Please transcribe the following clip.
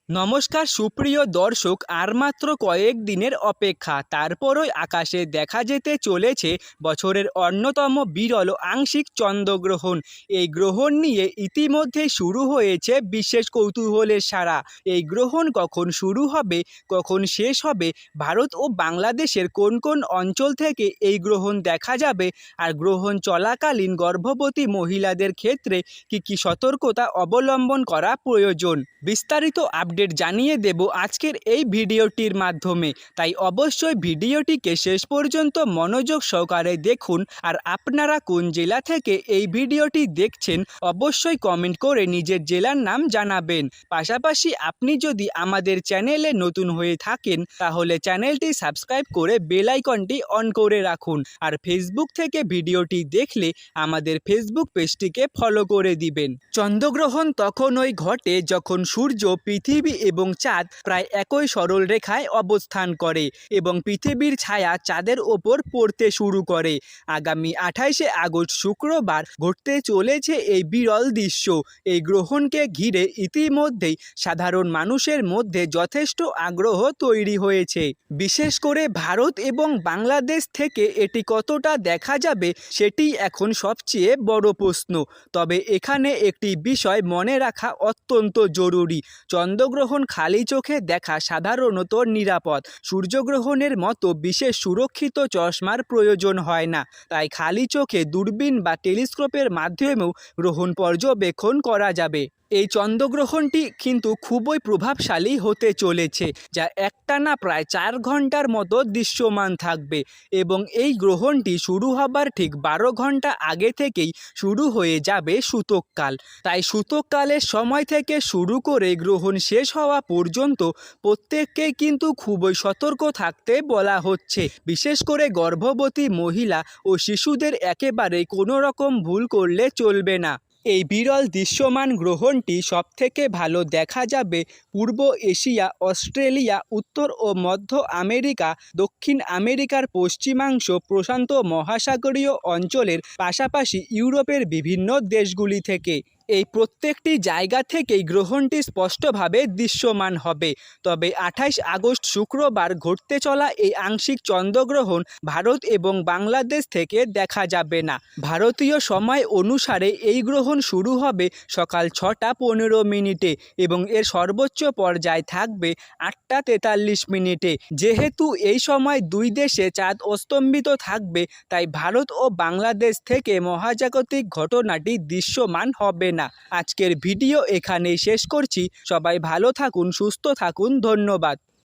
নমস্কার সুপ্রিয় দর্শক, আর মাত্র কয়েক দিনের অপেক্ষা, তারপরই আকাশে দেখা যেতে চলেছে বছরের অন্যতম বিরল আংশিক চন্দ্রগ্রহণ। এই গ্রহণ নিয়ে ইতিমধ্যে শুরু হয়েছে বিশেষ কৌতূহলের সাড়া। এই গ্রহণ কখন শুরু হবে, কখন শেষ হবে, ভারত ও বাংলাদেশের কোন কোন অঞ্চল থেকে এই গ্রহণ দেখা যাবে, আর গ্রহণ চলাকালীন গর্ভবতী মহিলাদের ক্ষেত্রে কি সতর্কতা অবলম্বন করা প্রয়োজন, বিস্তারিত আপডেট জানিয়ে দেব আজকের এই ভিডিওটির মাধ্যমে। তাই অবশ্যই ভিডিওটিকে শেষ পর্যন্ত মনোযোগ সহকারে দেখুন। আর আপনারা কোন জেলা থেকে এই ভিডিওটি দেখছেন অবশ্যই কমেন্ট করে নিজের জেলার নাম জানাবেন। পাশাপাশি আপনি যদি আমাদের চ্যানেলে নতুন হয়ে থাকেন তাহলে চ্যানেলটি সাবস্ক্রাইব করে বেল আইকনটি অন করে রাখুন। আর ফেসবুক থেকে ভিডিওটি দেখলে আমাদের ফেসবুক পেজটিকে ফলো করে দিবেন। চন্দ্রগ্রহণ তখনই ঘটে যখন সূর্য, পৃথিবী এবং চাঁদ প্রায় একই সরল রেখায় অবস্থান করে এবং পৃথিবীর ছায়া চাঁদের ওপর পড়তে শুরু করে। আগামী 28শে আগস্ট শুক্রবার ঘটতে চলেছে এই বিরল দৃশ্য। এই গ্রহণকে ঘিরে ইতিমধ্যেই সাধারণ মানুষের মধ্যে যথেষ্ট আগ্রহ তৈরি হয়েছে। বিশেষ করে ভারত এবং বাংলাদেশ থেকে এটি কতটা দেখা যাবে সেটি এখন সবচেয়ে বড় প্রশ্ন। তবে এখানে একটি বিষয় মনে রাখা অত্যন্ত জরুরি। চন্দ্রগ্রহণ খালি চোখে দেখা সাধারণত নিরাপদ। সূর্যগ্রহণের মতো বিশেষ সুরক্ষিত চশমার প্রয়োজন হয় না। তাই খালি চোখে দূরবীন বা টেলিস্কোপের মাধ্যমেও গ্রহণ পর্যবেক্ষণ করা যাবে। এই চন্দ্রগ্রহণটি কিন্তু খুবই প্রভাবশালী হতে চলেছে, যা একটানা প্রায় 4 ঘন্টার মতো দৃশ্যমান থাকবে এবং এই গ্রহণটি শুরু হবার ঠিক 12 ঘন্টা আগে থেকেই শুরু হয়ে যাবে সূতককাল। তাই সূতককালের সময় থেকে শুরু করে গ্রহণ শেষ হওয়া পর্যন্ত প্রত্যেককেই কিন্তু খুবই সতর্ক থাকতে বলা হচ্ছে। বিশেষ করে গর্ভবতী মহিলা ও শিশুদের একেবারেই কোনো রকম ভুল করলে চলবে না। এই বিরল দৃশ্যমান গ্রহণটি সবথেকে ভালো দেখা যাবে পূর্ব এশিয়া, অস্ট্রেলিয়া, উত্তর ও মধ্য আমেরিকা, দক্ষিণ আমেরিকার পশ্চিমাংশ, প্রশান্ত মহাসাগরীয় অঞ্চলের পাশাপাশি ইউরোপের বিভিন্ন দেশগুলি থেকে। এই প্রত্যেকটি জায়গা থেকেই গ্রহণটি স্পষ্টভাবে দৃশ্যমান হবে। তবে 28 আগস্ট শুক্রবার ঘটতে চলা এই আংশিক চন্দ্রগ্রহণ ভারত এবং বাংলাদেশ থেকে দেখা যাবে না। ভারতীয় সময় অনুসারে এই গ্রহণ শুরু হবে সকাল 6টা 15 এবং এর সর্বোচ্চ পর্যায় থাকবে 8টা 43 যেহেতু এই সময় দুই দেশে চাঁদ অস্তম্ভিত থাকবে, তাই ভারত ও বাংলাদেশ থেকে মহাজাগতিক ঘটনাটি দৃশ্যমান হবে না। আজকের ভিডিও এখানেই শেষ করছি। সবাই ভালো থাকুন, সুস্থ থাকুন, ধন্যবাদ।